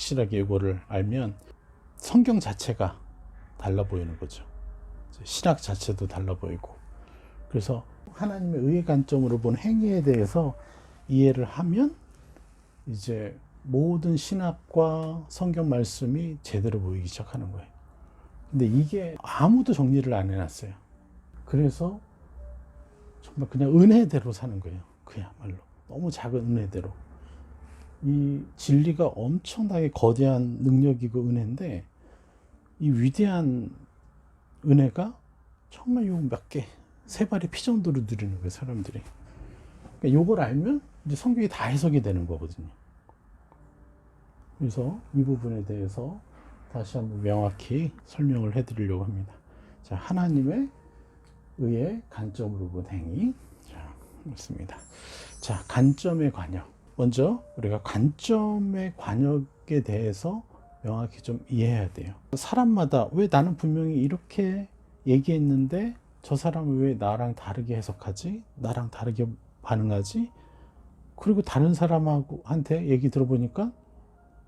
확실하게 이거를 알면 성경 자체가 달라 보이는 거죠. 신학 자체도 달라 보이고. 그래서 하나님의 의의 관점으로 본 행위에 대해서 이해를 하면 이제 모든 신학과 성경 말씀이 제대로 보이기 시작하는 거예요. 근데 이게 아무도 정리를 안 해놨어요. 그래서 정말 그냥 은혜대로 사는 거예요. 그야말로 너무 작은 은혜대로. 이 진리가 엄청나게 거대한 능력이고 은혜인데 이 위대한 은혜가 정말 요 몇 개, 세 발의 피 정도로 누리는 거예요, 사람들이. 그러니까 요걸 알면 이제 성경이 다 해석이 되는 거거든요. 그래서 이 부분에 대해서 다시 한번 명확히 설명을 해드리려고 합니다. 자, 하나님의 의의 관점으로 본 행위. 자, 있습니다. 자, 관점의 관역. 먼저 우리가 관점의 관역에 대해서 명확히 좀 이해해야 돼요. 사람마다 왜 나는 분명히 이렇게 얘기했는데 저 사람은 왜 나랑 다르게 해석하지? 나랑 다르게 반응하지? 그리고 다른 사람한테 얘기 들어보니까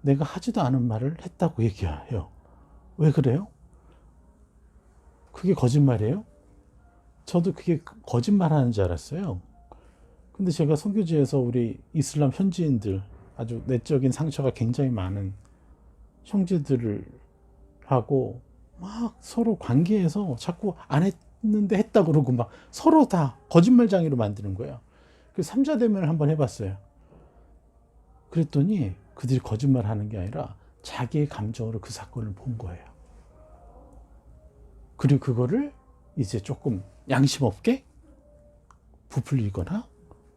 내가 하지도 않은 말을 했다고 얘기해요. 왜 그래요? 그게 거짓말이에요? 저도 그게 거짓말하는 줄 알았어요. 근데 제가 선교지에서 우리 이슬람 현지인들, 아주 내적인 상처가 굉장히 많은 형제들을 하고 막 서로 관계에서 자꾸 안 했는데 했다 그러고 막 서로 다 거짓말장애로 만드는 거예요. 그래서 삼자대면을 한번 해봤어요. 그랬더니 그들이 거짓말하는 게 아니라 자기의 감정으로 그 사건을 본 거예요. 그리고 그거를 이제 조금 양심 없게 부풀리거나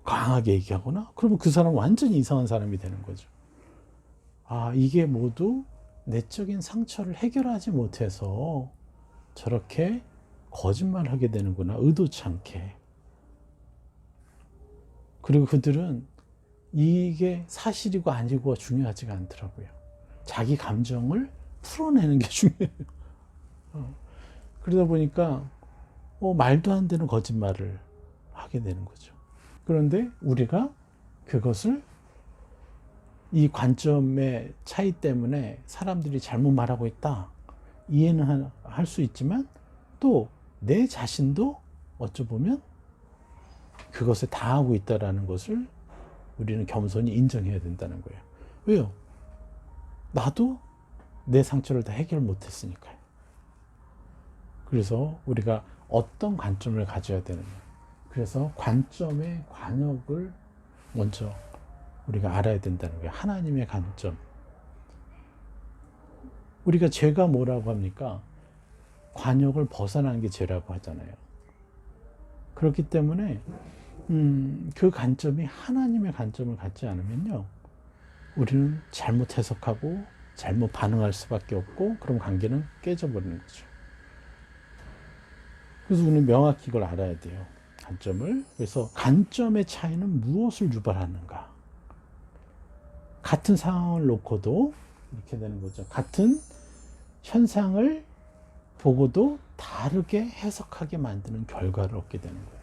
강하게 얘기하거나 그러면 그 사람은 완전히 이상한 사람이 되는 거죠. 아, 이게 모두 내적인 상처를 해결하지 못해서 저렇게 거짓말하게 되는구나, 의도치 않게. 그리고 그들은 이게 사실이고 아니고가 중요하지가 않더라고요. 자기 감정을 풀어내는 게 중요해요. 그러다 보니까 말도 안 되는 거짓말을 하게 되는 거죠. 그런데 우리가 그것을 이 관점의 차이 때문에 사람들이 잘못 말하고 있다, 이해는 할 수 있지만 또 내 자신도 어쩌보면 그것에 당하고 있다는 것을 우리는 겸손히 인정해야 된다는 거예요. 왜요? 나도 내 상처를 다 해결 못했으니까요. 그래서 우리가 어떤 관점을 가져야 되느냐. 그래서 관점의 관역을 먼저 우리가 알아야 된다는 거예요. 하나님의 관점. 우리가 죄가 뭐라고 합니까? 관역을 벗어난 게 죄라고 하잖아요. 그렇기 때문에 그 관점이 하나님의 관점을 갖지 않으면요, 우리는 잘못 해석하고 잘못 반응할 수밖에 없고 그럼 관계는 깨져버리는 거죠. 그래서 우리는 명확히 이걸 알아야 돼요. 관점을. 그래서 관점의 차이는 무엇을 유발하는가. 같은 상황을 놓고도 이렇게 되는 거죠. 같은 현상을 보고도 다르게 해석하게 만드는 결과를 얻게 되는 거예요.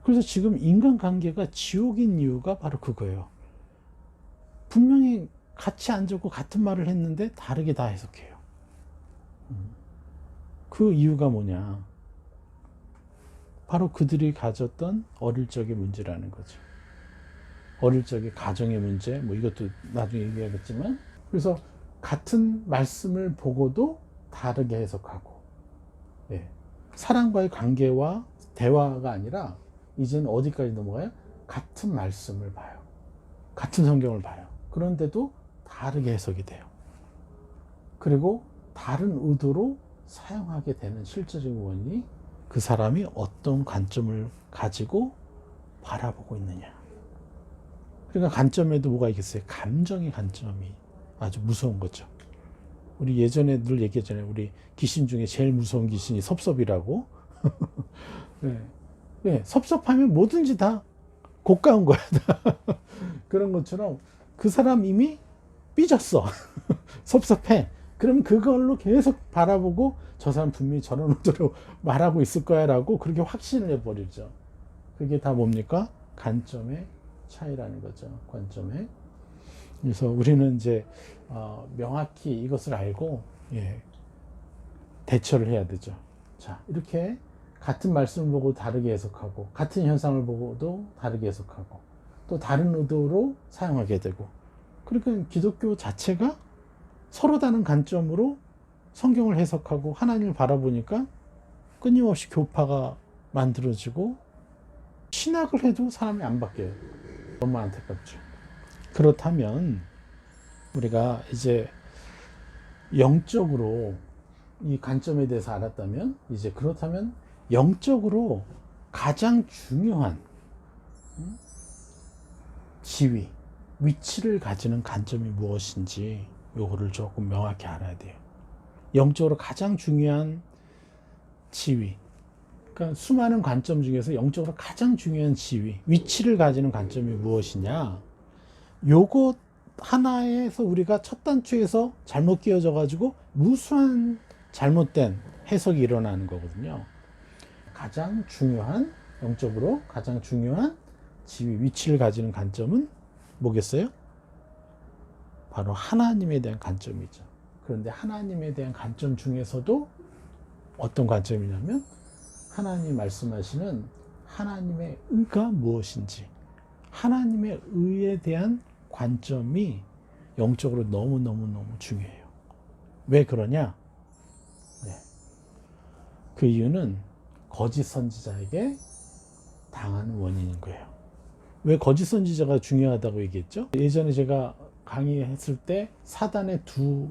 그래서 지금 인간관계가 지옥인 이유가 바로 그거예요. 분명히 같이 앉았고 같은 말을 했는데 다르게 다 해석해요. 그 이유가 뭐냐? 바로 그들이 가졌던 어릴 적의 문제라는 거죠. 어릴 적의 가정의 문제, 뭐 이것도 나중에 얘기하겠지만, 그래서 같은 말씀을 보고도 다르게 해석하고, 예. 사람과의 관계와 대화가 아니라 이제는 어디까지 넘어가요? 같은 말씀을 봐요. 같은 성경을 봐요. 그런데도 다르게 해석이 돼요. 그리고 다른 의도로 사용하게 되는 실제적인 원인이 그 사람이 어떤 관점을 가지고 바라보고 있느냐. 그러니까 관점에도 뭐가 있겠어요? 감정의 관점이 아주 무서운 거죠. 우리 예전에 늘 얘기했잖아요. 우리 귀신 중에 제일 무서운 귀신이 섭섭이라고. 네. 네. 섭섭하면 뭐든지 다 고가운 거야. 그런 것처럼 그 사람 이미 삐졌어. 섭섭해. 그럼 그걸로 계속 바라보고 저 사람 분명히 저런 의도로 말하고 있을 거야 라고 그렇게 확신을 해버리죠. 그게 다 뭡니까? 관점의 차이라는 거죠. 관점의. 그래서 우리는 이제 명확히 이것을 알고 대처를 해야 되죠. 자, 이렇게 같은 말씀을 보고 다르게 해석하고, 같은 현상을 보고도 다르게 해석하고, 또 다른 의도로 사용하게 되고, 그러니까 기독교 자체가 서로 다른 관점으로 성경을 해석하고 하나님을 바라보니까 끊임없이 교파가 만들어지고, 신학을 해도 사람이 안 바뀌어요. 너무 안타깝죠. 그렇다면 우리가 이제 영적으로 이 관점에 대해서 알았다면, 이제 그렇다면 영적으로 가장 중요한 지위, 위치를 가지는 관점이 무엇인지 요거를 조금 명확히 알아야 돼요. 영적으로 가장 중요한 지위, 그러니까 수많은 관점 중에서 영적으로 가장 중요한 지위, 위치를 가지는 관점이 무엇이냐, 요것 하나에서 우리가 첫 단추에서 잘못 끼어져 가지고 무수한 잘못된 해석이 일어나는 거거든요. 가장 중요한, 영적으로 가장 중요한 지위, 위치를 가지는 관점은 뭐겠어요? 바로 하나님에 대한 관점이죠. 그런데 하나님에 대한 관점 중에서도 어떤 관점이냐면, 하나님이 말씀하시는 하나님의 의가 무엇인지, 하나님의 의에 대한 관점이 영적으로 너무너무너무 중요해요. 왜 그러냐? 그 이유는 거짓 선지자에게 당하는 원인인 거예요. 왜 거짓 선지자가 중요하다고 얘기했죠? 예전에 제가 강의했을 때 사단의 두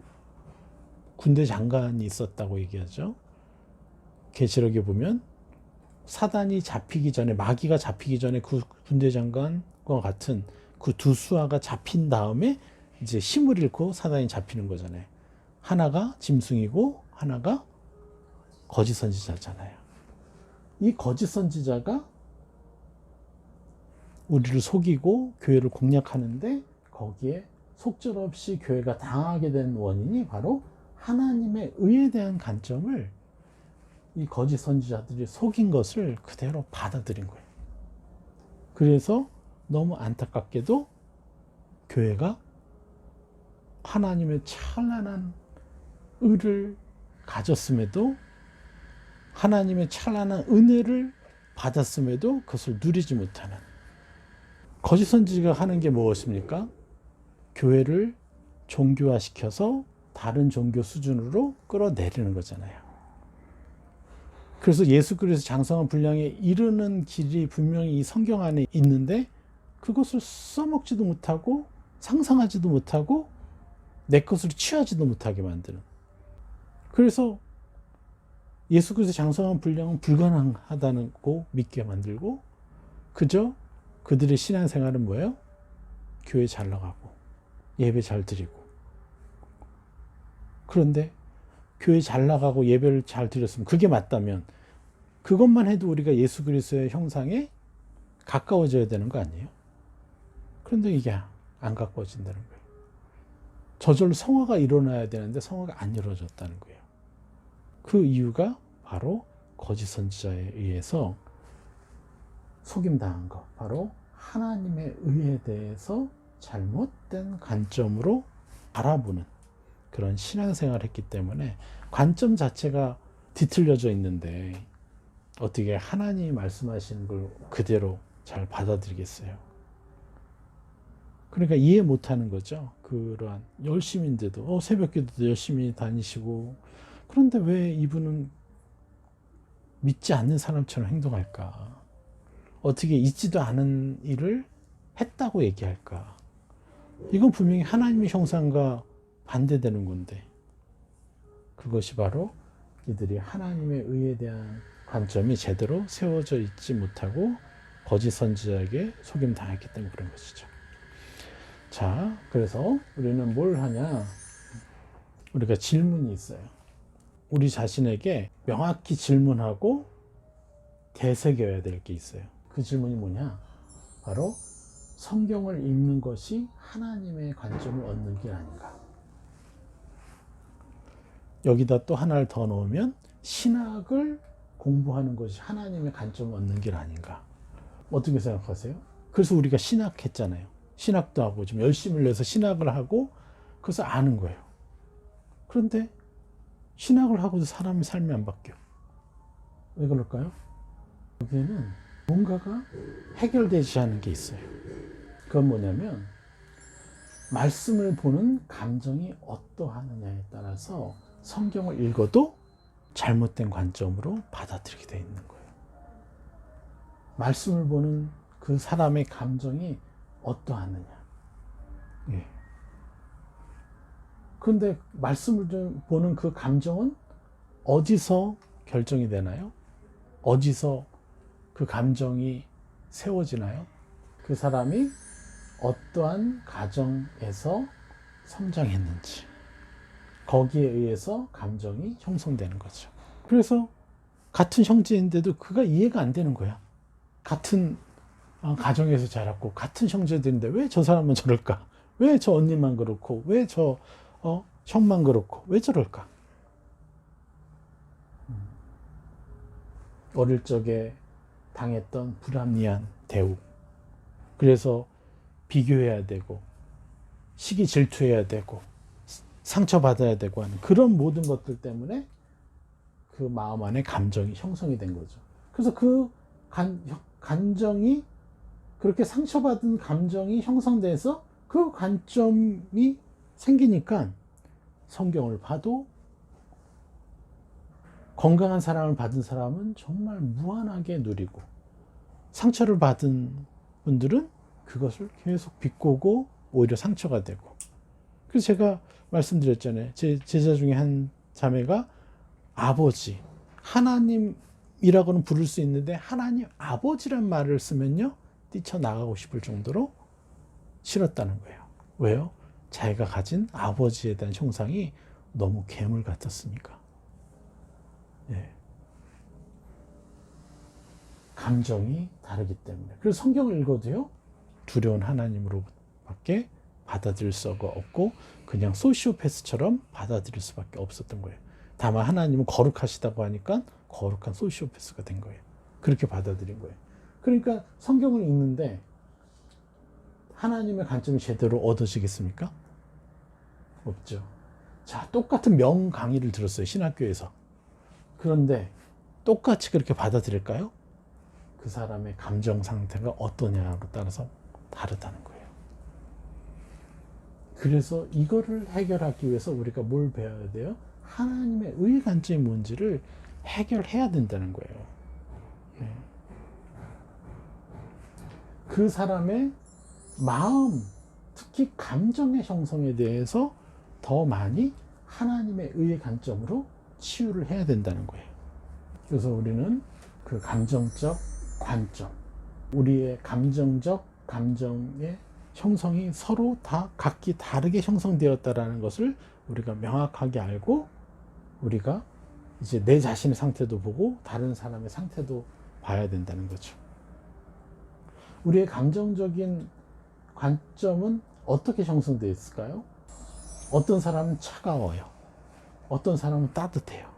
군대 장관이 있었다고 얘기하죠. 계시록에 보면 사단이 잡히기 전에, 마귀가 잡히기 전에 그 군대 장관과 같은 그 두 수하가 잡힌 다음에 이제 힘을 잃고 사단이 잡히는 거잖아요. 하나가 짐승이고 하나가 거짓 선지자잖아요. 이 거짓 선지자가 우리를 속이고 교회를 공략하는데, 거기에 속절없이 교회가 당하게 된 원인이 바로 하나님의 의에 대한 관점을 이 거짓 선지자들이 속인 것을 그대로 받아들인 거예요. 그래서 너무 안타깝게도 교회가 하나님의 찬란한 의를 가졌음에도, 하나님의 찬란한 은혜를 받았음에도 그것을 누리지 못하는, 거짓 선지자가 하는 게 무엇입니까? 교회를 종교화시켜서 다른 종교 수준으로 끌어내리는 거잖아요. 그래서 예수 그리스도 장성한 분량에 이르는 길이 분명히 이 성경 안에 있는데, 그것을 써먹지도 못하고 상상하지도 못하고 내 것으로 취하지도 못하게 만드는, 그래서 예수 그리스도 장성한 분량은 불가능하다고 믿게 만들고, 그저 그들의 신앙생활은 뭐예요? 교회 잘 나가고 예배 잘 드리고. 그런데 교회 잘 나가고 예배를 잘 드렸으면, 그게 맞다면 그것만 해도 우리가 예수 그리스도의 형상에 가까워져야 되는 거 아니에요? 그런데 이게 안 가까워진다는 거예요. 저절로 성화가 일어나야 되는데 성화가 안 이루어졌다는 거예요. 그 이유가 바로 거짓 선지자에 의해서 속임당한 것, 바로 하나님의 의에 대해서 잘못된 관점으로 바라보는 그런 신앙생활을 했기 때문에, 관점 자체가 뒤틀려져 있는데 어떻게 하나님이 말씀하시는 걸 그대로 잘 받아들이겠어요? 그러니까 이해 못하는 거죠. 그러한 열심인데도, 새벽기도도 열심히 다니시고, 그런데 왜 이분은 믿지 않는 사람처럼 행동할까? 어떻게 있지도 않은 일을 했다고 얘기할까? 이건 분명히 하나님의 형상과 반대되는 건데, 그것이 바로 이들이 하나님의 의에 대한 관점이 제대로 세워져 있지 못하고 거짓 선지자에게 속임당했기 때문에 그런 것이죠. 자, 그래서 우리는 뭘 하냐? 우리가 질문이 있어요. 우리 자신에게 명확히 질문하고 되새겨야 될 게 있어요. 그 질문이 뭐냐? 바로 성경을 읽는 것이 하나님의 관점을 얻는 게 아닌가? 여기다 또 하나를 더 넣으면 신학을 공부하는 것이 하나님의 관점을 얻는 길 아닌가? 어떻게 생각하세요? 그래서 우리가 신학했잖아요. 신학도 하고 좀 열심을 내서 신학을 하고, 그것을 아는 거예요. 그런데 신학을 하고도 사람의 삶이 안 바뀌어. 왜 그럴까요? 여기에는 뭔가가 해결되지 않은 게 있어요. 그건 뭐냐면 말씀을 보는 감정이 어떠하느냐에 따라서 성경을 읽어도 잘못된 관점으로 받아들이게 되어 있는 거예요. 말씀을 보는 그 사람의 감정이 어떠하느냐. 예. 그런데 말씀을 보는 그 감정은 어디서 결정이 되나요? 어디서 그 감정이 세워지나요? 그 사람이 어떠한 가정에서 성장했는지 거기에 의해서 감정이 형성되는 거죠. 그래서 같은 형제인데도 그가 이해가 안 되는 거야. 같은 가정에서 자랐고 같은 형제들인데 왜 저 사람은 저럴까? 왜 저 언니만 그렇고 왜 저 형만 그렇고 왜 저럴까? 어릴 적에 당했던 불합리한 대우. 그래서 비교해야 되고 시기 질투해야 되고 상처받아야 되고 하는 그런 모든 것들 때문에 그 마음 안에 감정이 형성이 된 거죠. 그래서 그 감정이 그렇게 상처받은 감정이 형성돼서 그 관점이 생기니까 성경을 봐도 건강한 사랑을 받은 사람은 정말 무한하게 누리고 상처를 받은 분들은 그것을 계속 비꼬고 오히려 상처가 되고. 그래서 제가 말씀드렸잖아요. 제 제자 중에 한 자매가 아버지, 하나님이라고는 부를 수 있는데 하나님 아버지란 말을 쓰면요 뛰쳐나가고 싶을 정도로 싫었다는 거예요. 왜요? 자기가 가진 아버지에 대한 형상이 너무 괴물 같았으니까. 예. 감정이 다르기 때문에. 그래서 성경을 읽어도요 두려운 하나님으로밖에 받아들일 수가 없고 그냥 소시오패스처럼 받아들일 수밖에 없었던 거예요. 다만 하나님은 거룩하시다고 하니까 거룩한 소시오패스가 된 거예요. 그렇게 받아들인 거예요. 그러니까 성경을 읽는데 하나님의 관점이 제대로 얻어지겠습니까? 없죠. 자, 똑같은 명 강의를 들었어요. 신학교에서. 그런데 똑같이 그렇게 받아들일까요? 그 사람의 감정 상태가 어떠냐에 따라서 다르다는 거예요. 그래서 이거를 해결하기 위해서 우리가 뭘 배워야 돼요? 하나님의 의 관점이 뭔지를 해결해야 된다는 거예요. 예. 그 사람의 마음, 특히 감정의 형성에 대해서 더 많이 하나님의 의의 관점으로 치유를 해야 된다는 거예요. 그래서 우리는 그 감정적 관점, 우리의 감정적 감정의 형성이 서로 다 각기 다르게 형성되었다라는 것을 우리가 명확하게 알고 우리가 이제 내 자신의 상태도 보고 다른 사람의 상태도 봐야 된다는 거죠. 우리의 감정적인 관점은 어떻게 형성되어 있을까요? 어떤 사람은 차가워요. 어떤 사람은 따뜻해요.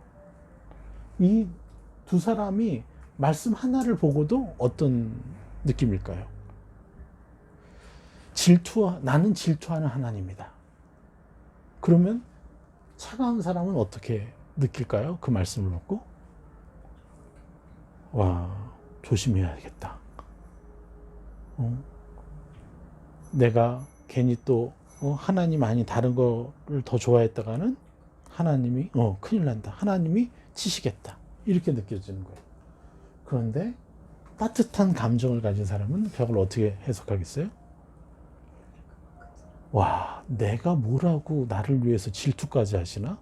이 두 사람이 말씀 하나를 보고도 어떤 느낌일까요? 나는 질투하는 하나님이다. 그러면 차가운 사람은 어떻게 느낄까요? 그 말씀을 듣고 와, 조심해야겠다. 내가 괜히 또 하나님 아닌 다른 거를 더 좋아했다가는 하나님이 큰일 난다. 하나님이 치시겠다. 이렇게 느껴지는 거예요. 그런데 따뜻한 감정을 가진 사람은 벽을 어떻게 해석하겠어요? 와, 내가 뭐라고 나를 위해서 질투까지 하시나?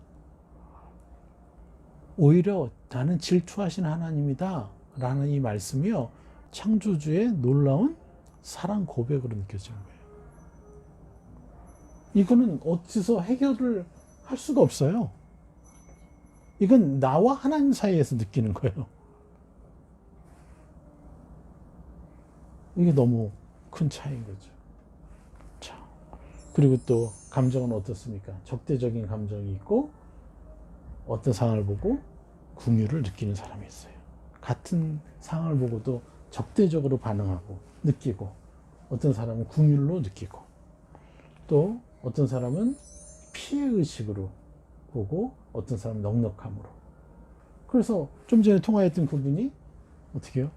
오히려 나는 질투하신 하나님이다 라는 이 말씀이요 창조주의 놀라운 사랑 고백으로 느껴지는 거예요. 이거는 어디서 해결을 할 수가 없어요. 이건 나와 하나님 사이에서 느끼는 거예요. 이게 너무 큰 차이인 거죠. 자, 그리고 또 감정은 어떻습니까? 적대적인 감정이 있고 어떤 상황을 보고 긍휼을 느끼는 사람이 있어요. 같은 상황을 보고도 적대적으로 반응하고 느끼고 어떤 사람은 긍휼로 느끼고 또 어떤 사람은 피해의식으로 보고 어떤 사람은 넉넉함으로. 그래서 좀 전에 통화했던 그분이 어떻게 해요?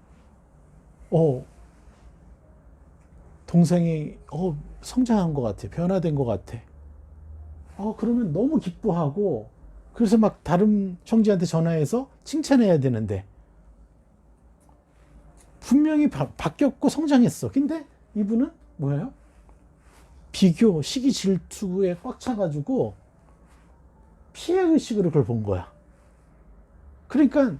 동생이 성장한 것 같아. 변화된 것 같아. 그러면 너무 기뻐하고 그래서 막 다른 형제한테 전화해서 칭찬해야 되는데 분명히 바뀌었고 성장했어. 근데 이분은 뭐예요? 비교, 시기, 질투에 꽉 차가지고 피해의식으로 그걸 본 거야. 그러니까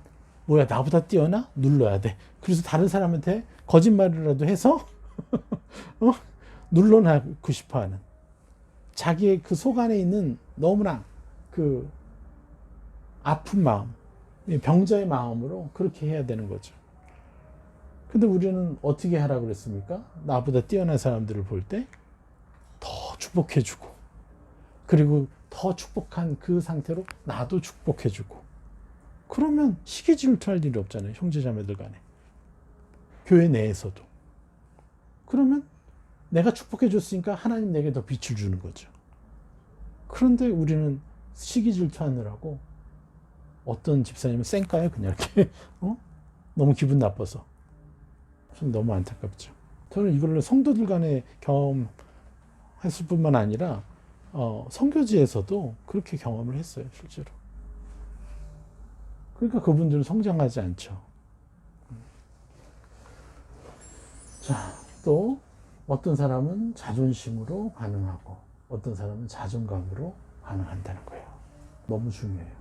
뭐야, 나보다 뛰어나? 눌러야 돼. 그래서 다른 사람한테 거짓말이라도 해서 눌러나고 싶어 하는, 자기의 그 속 안에 있는 너무나 그 아픈 마음, 병자의 마음으로 그렇게 해야 되는 거죠. 근데 우리는 어떻게 하라고 그랬습니까? 나보다 뛰어난 사람들을 볼 때 더 축복해주고, 그리고 더 축복한 그 상태로 나도 축복해주고, 그러면 시기 질투할 일이 없잖아요. 형제자매들 간에. 교회 내에서도. 그러면 내가 축복해 줬으니까 하나님 내게 더 빛을 주는 거죠. 그런데 우리는 시기 질투하느라고, 어떤 집사님은 쌩까요? 그냥 이렇게 너무 기분 나빠서. 좀 너무 안타깝죠. 저는 이걸 성도들 간에 경험했을 뿐만 아니라 선교지에서도 그렇게 경험을 했어요. 실제로. 그러니까 그분들은 성장하지 않죠. 자, 또 어떤 사람은 자존심으로 반응하고 어떤 사람은 자존감으로 반응한다는 거예요. 너무 중요해요.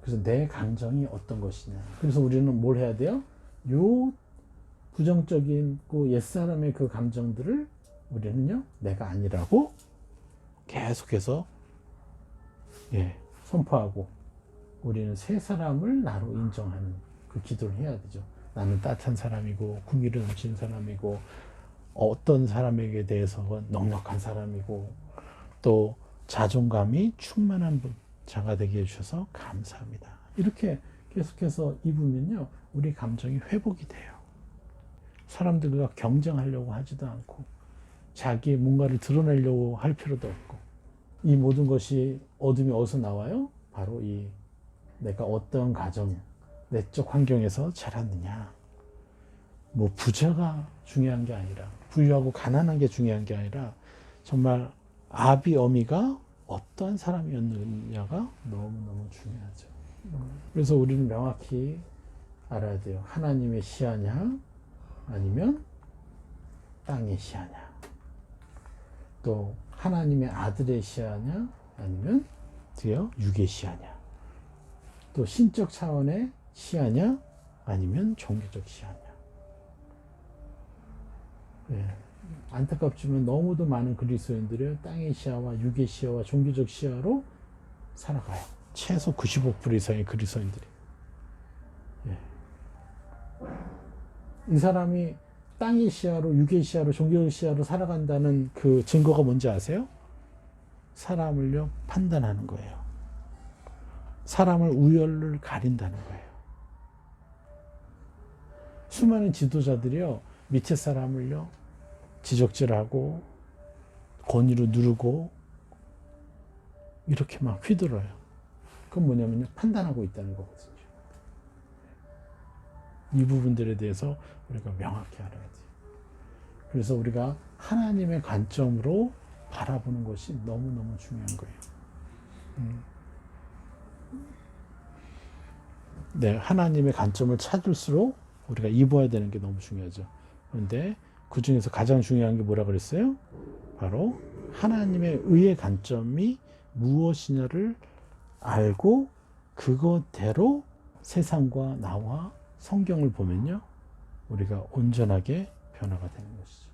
그래서 내 감정이 어떤 것이냐. 그래서 우리는 뭘 해야 돼요? 요 부정적인 그 옛사람의 그 감정들을 우리는요, 내가 아니라고 계속해서 선포하고, 우리는 새 사람을 나로 인정하는 그 기도를 해야 되죠. 나는 따뜻한 사람이고 궁일을 넘치는 사람이고 어떤 사람에게 대해서는 넉넉한 사람이고 또 자존감이 충만한 자가 되게 해주셔서 감사합니다. 이렇게 계속해서 입으면요, 우리 감정이 회복이 돼요. 사람들과 경쟁하려고 하지도 않고 자기의 뭔가를 드러내려고 할 필요도 없고, 이 모든 것이 어둠이 어디서 나와요? 바로 이 내가 어떤 가정, 내적 환경에서 자랐느냐. 뭐 부자가 중요한 게 아니라, 부유하고 가난한 게 중요한 게 아니라, 정말 아비 어미가 어떠한 사람이었느냐가 너무너무 중요하죠. 그래서 우리는 명확히 알아야 돼요. 하나님의 시야냐 아니면 땅의 시야냐. 또 하나님의 아들의 시야냐 아니면 육의 시야냐. 또 신적 차원의 시야냐 아니면 종교적 시야냐. 안타깝지만 너무도 많은 그리스도인들이 땅의 시야와 육의 시야와 종교적 시야로 살아가요. 최소 95% 이상의 그리스도인들이. 이 사람이 땅의 시야로, 육의 시야로, 종교적 시야로 살아간다는 그 증거가 뭔지 아세요? 사람을요, 판단하는 거예요. 사람을 우열을 가린다는 거예요. 수많은 지도자들이요, 밑에 사람을요, 지적질하고 권위로 누르고 이렇게 막 휘둘러요. 그건 뭐냐면요, 판단하고 있다는 거거든요. 이 부분들에 대해서 우리가 명확히 알아야 돼요. 그래서 우리가 하나님의 관점으로 바라보는 것이 너무너무 중요한 거예요. 네, 하나님의 관점을 찾을수록 우리가 입어야 되는 게 너무 중요하죠. 그런데 그 중에서 가장 중요한 게 뭐라 그랬어요? 바로 하나님의 의의 관점이 무엇이냐를 알고 그것대로 세상과 나와 성경을 보면요, 우리가 온전하게 변화가 되는 것이죠.